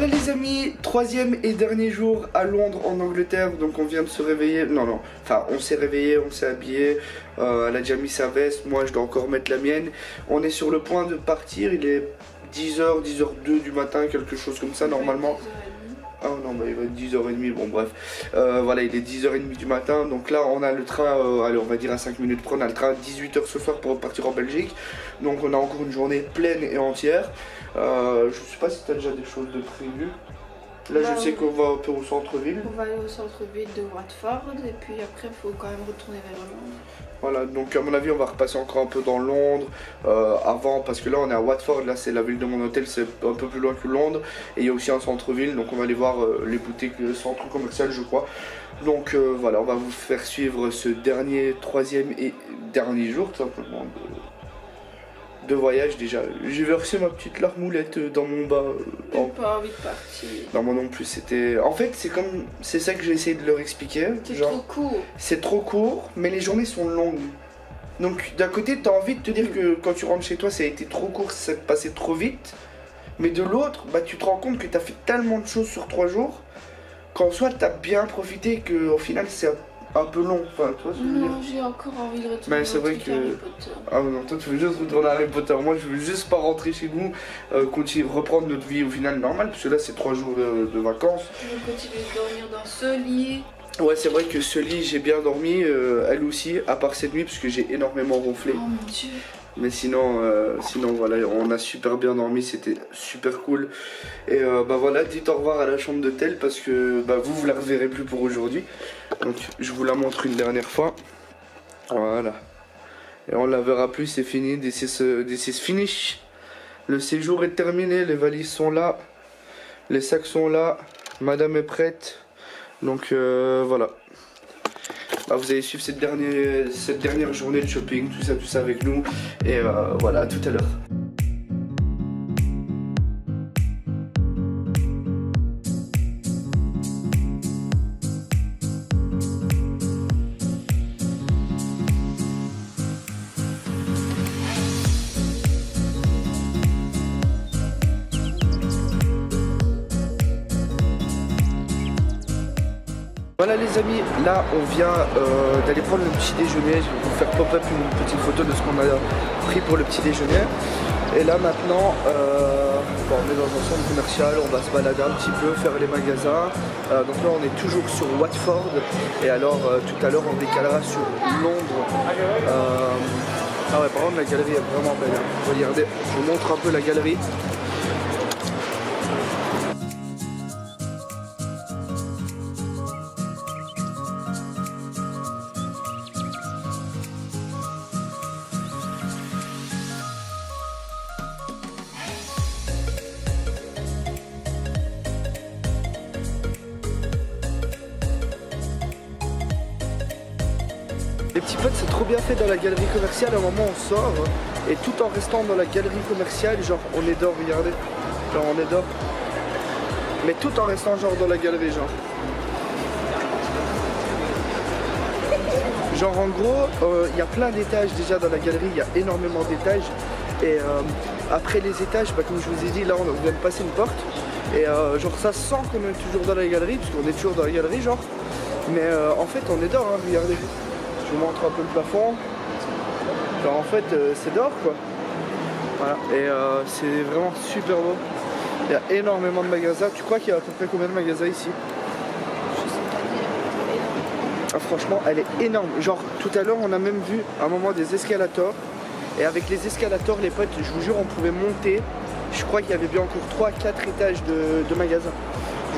Voilà les amis, troisième et dernier jour à Londres en Angleterre. Donc on vient de se réveiller, enfin on s'est réveillé, on s'est habillé, elle a déjà mis sa veste, moi je dois encore mettre la mienne. On est sur le point de partir, il est 10h, 10h02 du matin, quelque chose comme ça normalement. Ah non, bah il va être 10h30, bon bref. Voilà, il est 10h30 du matin, donc là on a le train, allez on va dire à 5 minutes près, on a le train à 18h ce soir pour repartir en Belgique. Donc on a encore une journée pleine et entière. Je sais pas si tu as déjà des choses de prévues. Là je sais qu'on va un peu au centre-ville. On va aller au centre-ville de Watford et puis après il faut quand même retourner vers Londres. Voilà, donc à mon avis on va repasser encore un peu dans Londres avant, parce que là on est à Watford, là c'est la ville de mon hôtel, c'est un peu plus loin que Londres. Et il y a aussi un centre-ville, donc on va aller voir les boutiques, le centre commercial je crois. Donc voilà, on va vous faire suivre ce troisième et dernier jour tout simplement de voyage. Déjà j'ai versé ma petite larmoulette dans mon bas. J'ai pas envie de partir. Non moi non plus, c'était... En fait c'est ça que j'ai essayé de leur expliquer. C'est trop court. C'est trop court, mais les journées sont longues. Donc d'un côté t'as envie de te dire que quand tu rentres chez toi ça a été trop court, ça s'est passé trop vite. Mais de l'autre, bah tu te rends compte que t'as fait tellement de choses sur 3 jours qu'en soi t'as bien profité et qu'au final c'est un peu long, enfin tu vois ce que je veux dire. Non, j'ai encore envie de retourner c'est vrai que... Harry Potter. Ah non, toi tu veux juste retourner à Harry Potter, moi je veux juste pas rentrer chez nous, continuer, reprendre notre vie au final normale, parce que là c'est 3 jours de vacances. Je veux continuer de dormir dans ce lit. Ouais c'est vrai que ce lit j'ai bien dormi, elle aussi, à part cette nuit parce que j'ai énormément ronflé. Oh mon dieu. Mais sinon voilà, on a super bien dormi, c'était super cool. Et bah voilà, dites au revoir à la chambre d'hôtel parce que bah, vous la reverrez plus pour aujourd'hui. Donc je vous la montre une dernière fois. Voilà. Et on la verra plus, c'est fini, this is finish. Le séjour est terminé, les valises sont là, les sacs sont là, madame est prête. Donc voilà. Bah, vous allez suivre cette dernière journée de shopping, tout ça avec nous. Et voilà, à tout à l'heure. Voilà les amis, là on vient d'aller prendre le petit déjeuner. Je vais vous faire pop-up une petite photo de ce qu'on a pris pour le petit déjeuner. Et là maintenant, on est dans un centre commercial, on va se balader un petit peu, faire les magasins. Donc là on est toujours sur Watford. Et alors tout à l'heure on décalera sur Londres. Ah ouais, par contre la galerie est vraiment belle. Regardez, je vous montre un peu la galerie. Les petits potes, c'est trop bien fait dans la galerie commerciale. À un moment on sort et tout en restant dans la galerie commerciale, genre on est dehors, regardez, genre on est dehors, mais tout en restant genre dans la galerie, genre en gros il y a plein d'étages déjà dans la galerie, il y a énormément d'étages. Et après les étages, bah, comme je vous ai dit, là on vient de passer une porte. Et genre ça sent qu'on est toujours dans la galerie, parce qu'on est toujours dans la galerie genre. Mais en fait on est dehors, hein, regardez. Je vous montre un peu le plafond. Genre en fait c'est dehors quoi. Voilà. Et c'est vraiment super beau. Il y a énormément de magasins. Tu crois qu'il y a à peu près combien de magasins ici? Ah, franchement elle est énorme. Genre tout à l'heure on a même vu à un moment des escalators. Et avec les escalators les potes, je vous jure on pouvait monter. Je crois qu'il y avait bien encore 3-4 étages de magasins.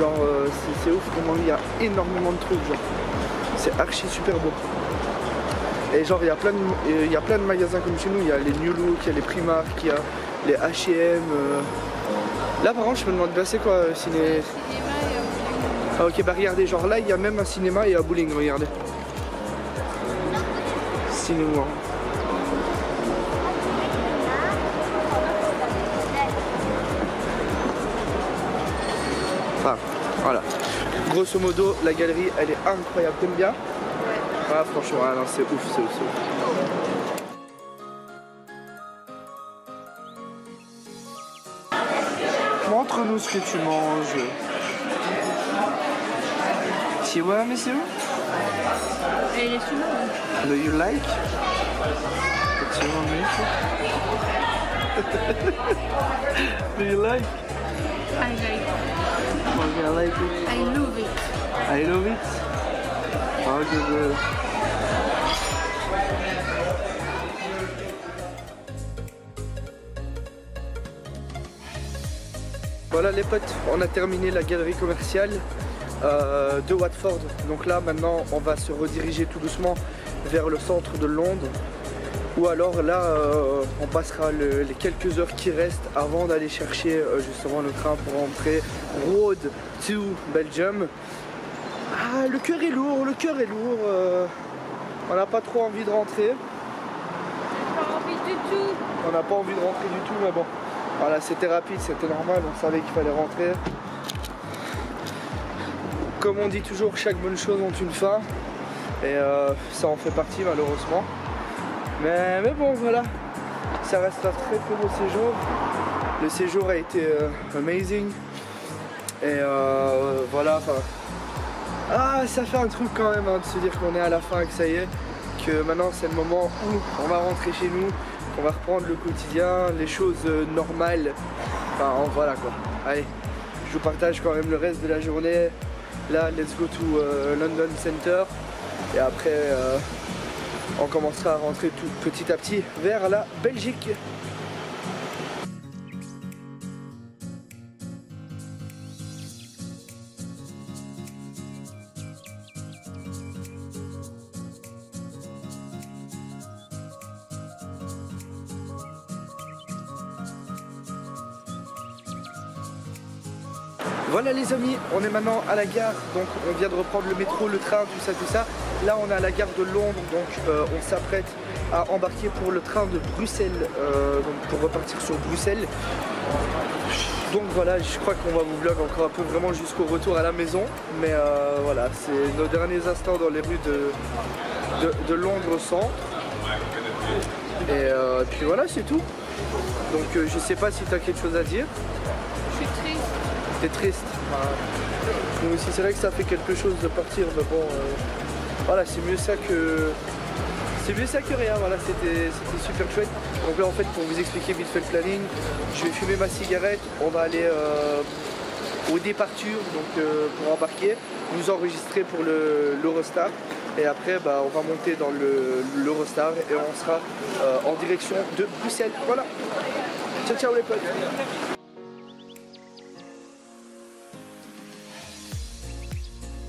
Genre c'est ouf comment il y a énormément de trucs genre. C'est archi super beau. Et genre il y a plein de magasins comme chez nous, il y a les New Look, il y a les Primark, il y a les H&M. Là par contre je me demande bien c'est quoi ciné. Ah ok bah regardez, genre là il y a même un cinéma et un bowling, regardez. Cinéma. Enfin voilà. Grosso modo la galerie elle est incroyable, t'aimes bien? Ah franchement, ah, non, c'est ouf, c'est ouf, c'est ouf. Montre-nous ce que tu manges. Tu vois, monsieur? Et les sumo. Do you like? Tu vois, Do you like? I like. Okay, I like it. I love it. I love it. Oh, good. Voilà les potes, on a terminé la galerie commerciale de Watford. Donc là maintenant on va se rediriger tout doucement vers le centre de Londres. Ou alors là on passera les quelques heures qui restent avant d'aller chercher justement le train pour rentrer Road to Belgium. Ah, le cœur est lourd, on n'a pas trop envie de rentrer. Pas envie du tout. On n'a pas envie de rentrer du tout, mais bon. Voilà, c'était rapide, c'était normal, on savait qu'il fallait rentrer. Comme on dit toujours, chaque bonne chose a une fin. Et ça en fait partie malheureusement. Mais bon, voilà. Ça reste un très très beau séjour. Le séjour a été amazing. Et voilà. Ah, ça fait un truc quand même hein, de se dire qu'on est à la fin et que ça y est. Que maintenant c'est le moment où on va rentrer chez nous. On va reprendre le quotidien, les choses normales. Enfin voilà quoi. Allez, je vous partage quand même le reste de la journée. Là, let's go to London Center. Et après, on commencera à rentrer tout petit à petit vers la Belgique. Voilà les amis, on est maintenant à la gare, donc on vient de reprendre le métro, le train, tout ça. Là on est à la gare de Londres, donc on s'apprête à embarquer pour le train de Bruxelles, donc pour repartir sur Bruxelles. Donc voilà, je crois qu'on va vous vlog encore un peu vraiment jusqu'au retour à la maison. Mais voilà, c'est nos derniers instants dans les rues de Londres centre. Et puis voilà, c'est tout. Donc je sais pas si tu as quelque chose à dire. Je suis triste. T'es triste. Nous aussi c'est vrai que ça fait quelque chose de partir, mais bon voilà, c'est mieux ça que rien. Voilà, c'était super chouette. Donc là en fait, pour vous expliquer vite fait le planning, je vais fumer ma cigarette, on va aller au départure donc pour embarquer, nous enregistrer pour l'Eurostar et après bah, on va monter dans l'Eurostar et on sera en direction de Bruxelles. Voilà, ciao ciao les potes.